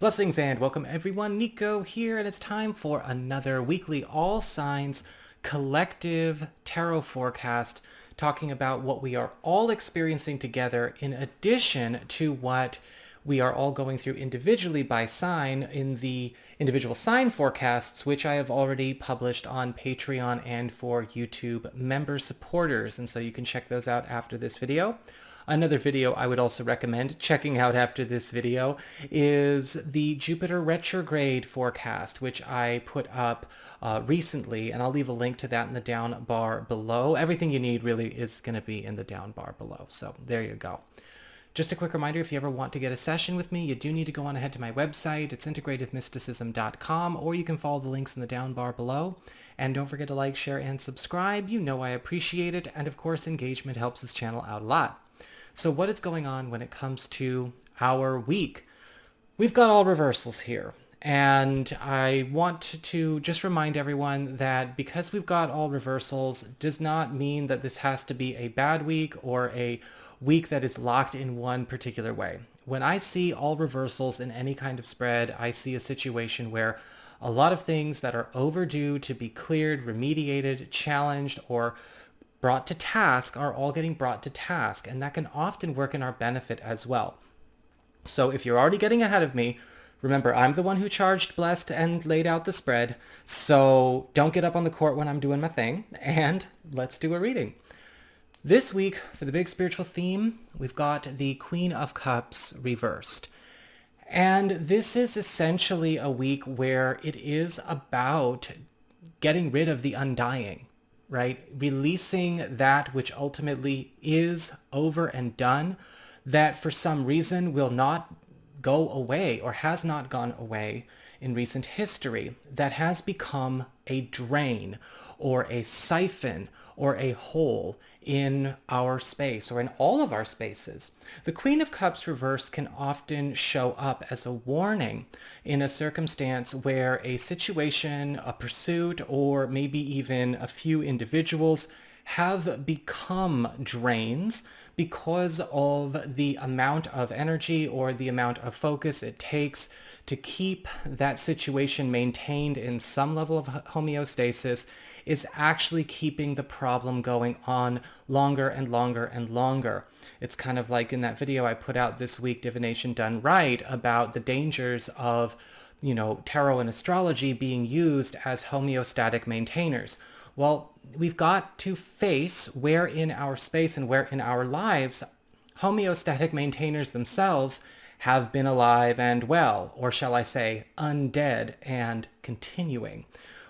Blessings and welcome everyone, Nico here, and it's time for another weekly All Signs collective tarot forecast, talking about what we are all experiencing together in addition to what we are all going through individually by sign in the individual sign forecasts, which I have already published on Patreon and for YouTube member supporters, and so you can check those out after this video. Another video I would also recommend checking out after this video is the Jupiter retrograde forecast, which I put up recently, and I'll leave a link to that in the down bar below. Everything you need really is going to be in the down bar below, so there you go. Just a quick reminder, if you ever want to get a session with me, you do need to go on ahead to my website. It's integrativemysticism.com, or you can follow the links in the down bar below. And don't forget to like, share, and subscribe. You know I appreciate it, and of course engagement helps this channel out a lot. So what is going on when it comes to our week? We've got all reversals here. And I want to just remind everyone that because we've got all reversals does not mean that this has to be a bad week or a week that is locked in one particular way. When I see all reversals in any kind of spread, I see a situation where a lot of things that are overdue to be cleared, remediated, challenged, or brought to task are all getting brought to task, and that can often work in our benefit as well. So if you're already getting ahead of me, remember, I'm the one who charged, blessed, and laid out the spread, so don't get up on the court when I'm doing my thing, and let's do a reading. This week, for the big spiritual theme, we've got the Queen of Cups reversed. And this is essentially a week where it is about getting rid of the undying, right? Releasing that which ultimately is over and done, that for some reason will not go away or has not gone away in recent history, that has become a drain or a siphon or a hole in our space or in all of our spaces. The Queen of Cups reversed can often show up as a warning in a circumstance where a situation, a pursuit, or maybe even a few individuals have become drains because of the amount of energy or the amount of focus it takes to keep that situation maintained in some level of homeostasis is actually keeping the problem going on longer and longer and longer. It's kind of like in that video I put out this week, Divination Done Right, about the dangers of, tarot and astrology being used as homeostatic maintainers. Well, we've got to face where in our space and where in our lives homeostatic maintainers themselves have been alive and well, or shall I say undead and continuing.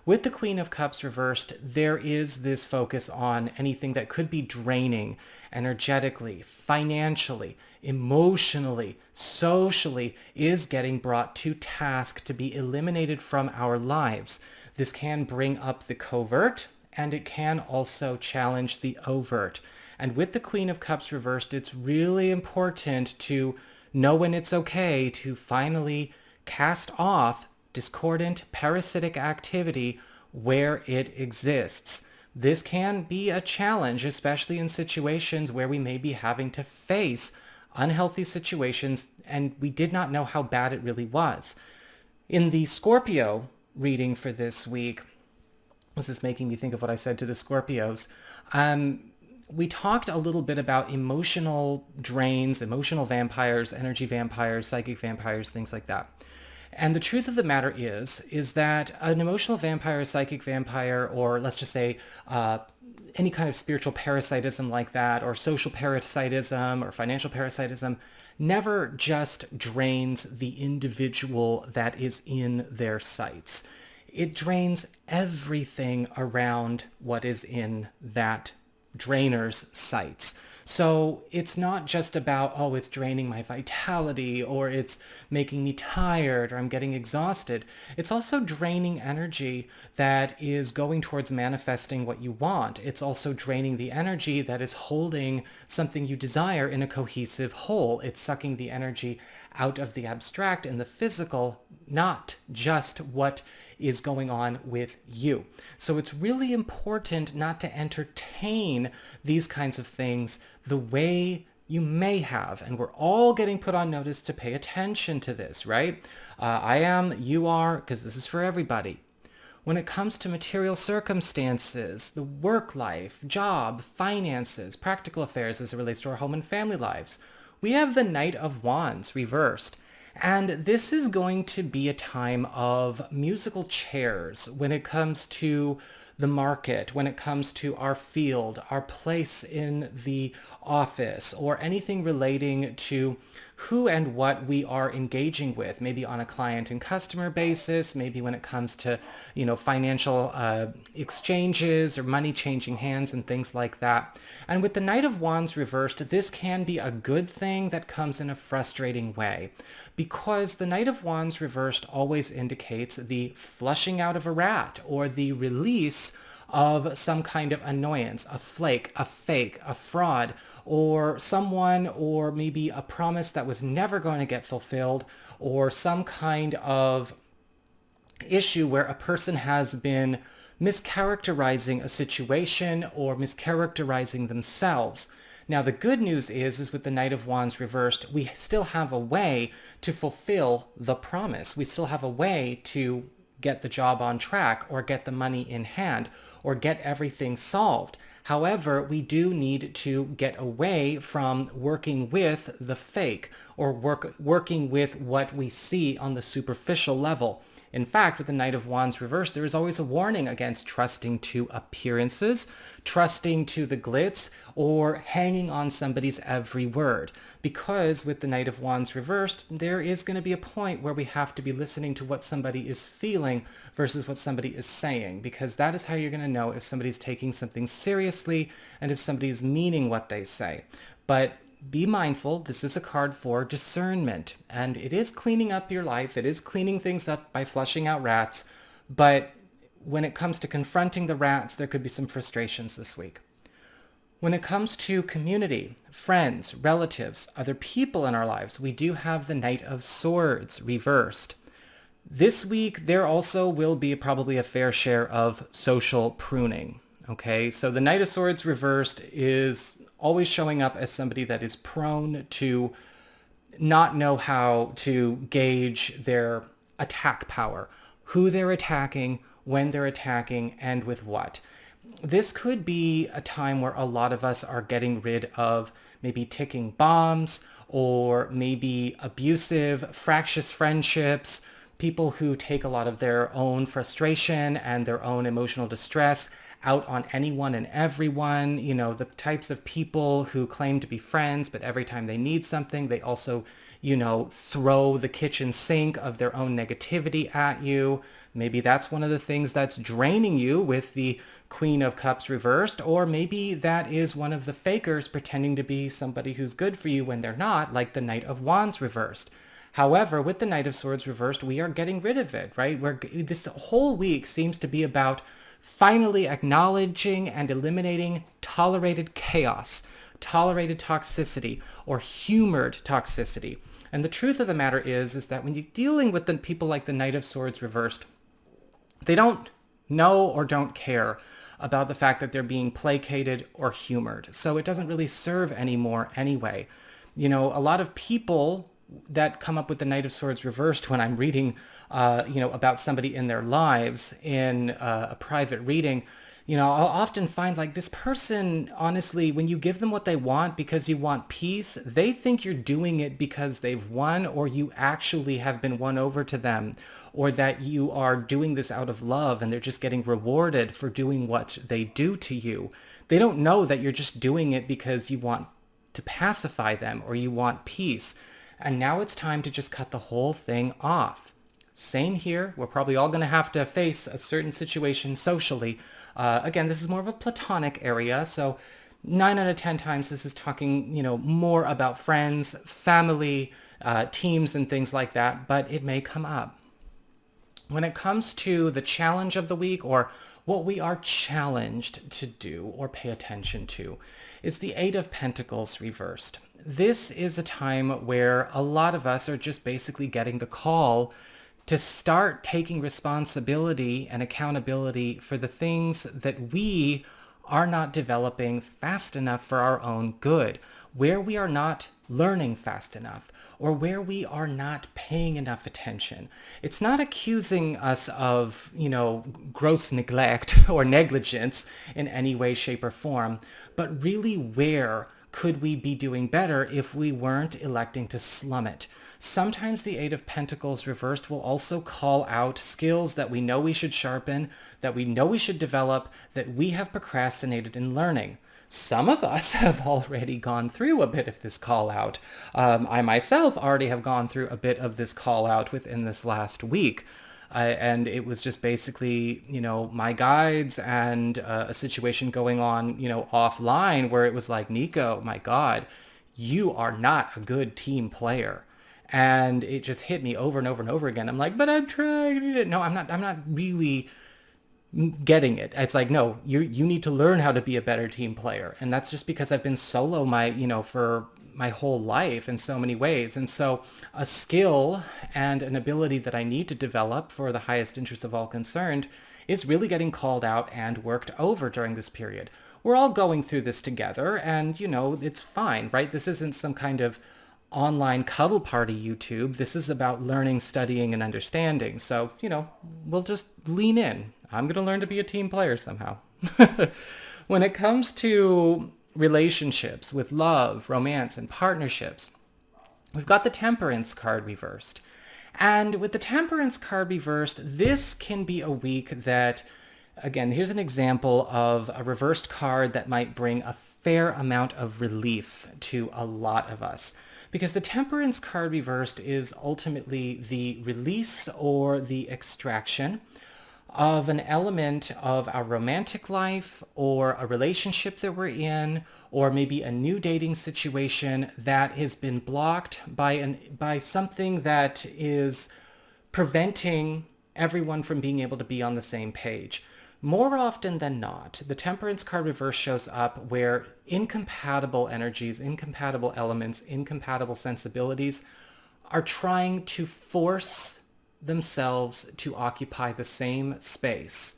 With the Queen of Cups reversed, there is this focus on anything that could be draining energetically, financially, emotionally, socially, is getting brought to task to be eliminated from our lives. This can bring up the covert, and it can also challenge the overt. And with the Queen of Cups reversed, it's really important to know when it's okay to finally cast off discordant, parasitic activity where it exists. This can be a challenge, especially in situations where we may be having to face unhealthy situations and we did not know how bad it really was. In the Scorpio reading for this week, this is making me think of what I said to the Scorpios. We talked a little bit about emotional drains, emotional vampires, energy vampires, psychic vampires, things like that. And the truth of the matter is that an emotional vampire, psychic vampire, or let's just say any kind of spiritual parasitism like that, or social parasitism or financial parasitism, never just drains the individual that is in their sights. It drains everything around what is in that drainer's sights. So it's not just about, oh, it's draining my vitality, or it's making me tired, or I'm getting exhausted. It's also draining energy that is going towards manifesting what you want. It's also draining the energy that is holding something you desire in a cohesive whole. It's sucking the energy out of the abstract and the physical, not just what is going on with you. So it's really important not to entertain these kinds of things the way You may have, and we're all getting put on notice to pay attention to this, right? I am, you are, because this is for everybody. When it comes to material circumstances, the work life, job, finances, practical affairs as it relates to our home and family lives, we have the Knight of Wands reversed. And this is going to be a time of musical chairs when it comes to the market, when it comes to our field, our place in the office, or anything relating to who and what we are engaging with, maybe on a client and customer basis, maybe when it comes to, financial exchanges or money changing hands and things like that. And with the Knight of Wands reversed, this can be a good thing that comes in a frustrating way, because the Knight of Wands reversed always indicates the flushing out of a rat or the release of some kind of annoyance, a flake, a fake, a fraud, or someone, or maybe a promise that was never going to get fulfilled, or some kind of issue where a person has been mischaracterizing a situation or mischaracterizing themselves. Now, the good news is with the Knight of Wands reversed, we still have a way to fulfill the promise. We still have a way to get the job on track, or get the money in hand, or get everything solved. However, we do need to get away from working with the fake, or working with what we see on the superficial level. In fact, with the Knight of Wands reversed, there is always a warning against trusting to appearances, trusting to the glitz, or hanging on somebody's every word. Because with the Knight of Wands reversed, there is going to be a point where we have to be listening to what somebody is feeling versus what somebody is saying, because that is how you're going to know if somebody's taking something seriously and if somebody's meaning what they say. But be mindful, this is a card for discernment, and it is cleaning up your life. It is cleaning things up by flushing out rats, but when it comes to confronting the rats, there could be some frustrations this week. When it comes to community, friends, relatives, other people in our lives, we do have the Knight of Swords reversed. This week, there also will be probably a fair share of social pruning. Okay, so the Knight of Swords reversed is always showing up as somebody that is prone to not know how to gauge their attack power, who they're attacking, when they're attacking, and with what. This could be a time where a lot of us are getting rid of maybe ticking bombs, or maybe abusive, fractious friendships, people who take a lot of their own frustration and their own emotional distress out on anyone and everyone. The types of people who claim to be friends, but every time they need something, they also, throw the kitchen sink of their own negativity at you. Maybe that's one of the things that's draining you with the Queen of Cups reversed, or maybe that is one of the fakers pretending to be somebody who's good for you when they're not, like the Knight of Wands reversed. However, with the Knight of Swords reversed, we are getting rid of it, right? This whole week seems to be about finally acknowledging and eliminating tolerated chaos, tolerated toxicity, or humored toxicity. And the truth of the matter is that when you're dealing with the people like the Knight of Swords reversed, they don't know or don't care about the fact that they're being placated or humored. So it doesn't really serve anymore anyway. A lot of people that come up with the Knight of Swords reversed when I'm reading, about somebody in their lives in a private reading, I'll often find like this person, honestly, when you give them what they want because you want peace, they think you're doing it because they've won, or you actually have been won over to them, or that you are doing this out of love and they're just getting rewarded for doing what they do to you. They don't know that you're just doing it because you want to pacify them or you want peace. And now it's time to just cut the whole thing off. Same here. We're probably all going to have to face a certain situation socially. Again, this is more of a platonic area. So 9 out of 10 times this is talking, more about friends, family, teams, and things like that. But it may come up. When it comes to the challenge of the week, or what we are challenged to do or pay attention to, is the Eight of Pentacles reversed. This is a time where a lot of us are just basically getting the call to start taking responsibility and accountability for the things that we are not developing fast enough for our own good, where we are not learning fast enough, or where we are not paying enough attention. It's not accusing us of, gross neglect or negligence in any way, shape, or form, but really where could we be doing better if we weren't electing to slum it? Sometimes the Eight of Pentacles reversed will also call out skills that we know we should sharpen, that we know we should develop, that we have procrastinated in learning. Some of us have already gone through a bit of this call out. I myself already have gone through a bit of this call out within this last week. And it was just basically, my guides and a situation going on, offline where it was like, Nico, my God, you are not a good team player. And it just hit me over and over and over again. I'm like, but I'm trying. No, I'm not really getting it. It's like, no, you need to learn how to be a better team player. And that's just because I've been solo for my whole life in so many ways. And so a skill and an ability that I need to develop for the highest interest of all concerned is really getting called out and worked over during this period. We're all going through this together, and it's fine, right? This isn't some kind of online cuddle party YouTube. This is about learning, studying, and understanding. So, we'll just lean in. I'm going to learn to be a team player somehow. When it comes to relationships with love, romance, and partnerships, we've got the Temperance card reversed. And with the Temperance card reversed, this can be a week that, again, here's an example of a reversed card that might bring a fair amount of relief to a lot of us. Because the Temperance card reversed is ultimately the release or the extraction of an element of our romantic life or a relationship that we're in, or maybe a new dating situation that has been blocked by something that is preventing everyone from being able to be on the same page. More often than not, the Temperance card reverse shows up where incompatible energies, incompatible elements, incompatible sensibilities are trying to force themselves to occupy the same space.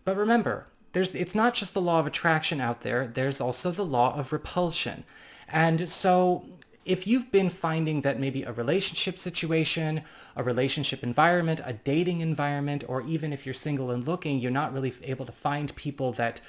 But remember, it's not just the law of attraction out there, there's also the law of repulsion. And so if you've been finding that maybe a relationship situation, a relationship environment, a dating environment, or even if you're single and looking, you're not really able to find people that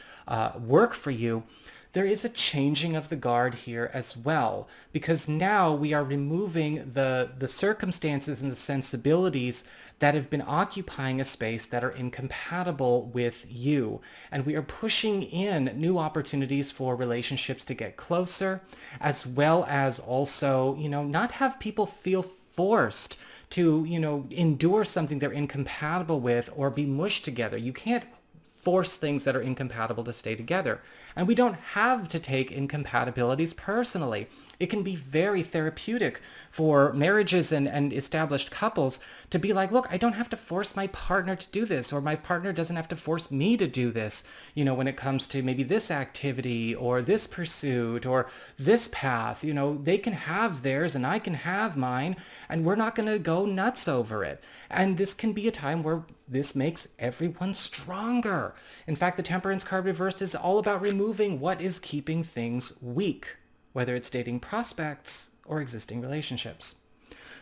work for you, there is a changing of the guard here as well, because now we are removing the circumstances and the sensibilities that have been occupying a space that are incompatible with you. And we are pushing in new opportunities for relationships to get closer, as well as also, not have people feel forced to, endure something they're incompatible with or be mushed together. You can't force things that are incompatible to stay together. And we don't have to take incompatibilities personally. It can be very therapeutic for marriages and established couples to be like, look, I don't have to force my partner to do this, or my partner doesn't have to force me to do this, when it comes to maybe this activity or this pursuit or this path. They can have theirs and I can have mine, and we're not going to go nuts over it. And this can be a time where this makes everyone stronger. In fact, the Temperance card reversed is all about removing what is keeping things weak, whether it's dating prospects or existing relationships.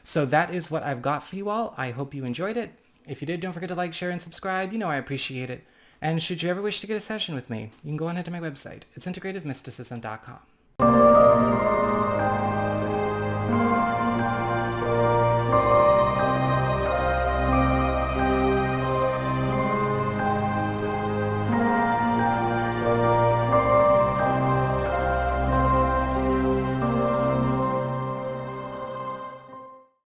So that is what I've got for you all. I hope you enjoyed it. If you did, don't forget to like, share, and subscribe. I appreciate it. And should you ever wish to get a session with me, you can go ahead to my website. It's integrativemysticism.com.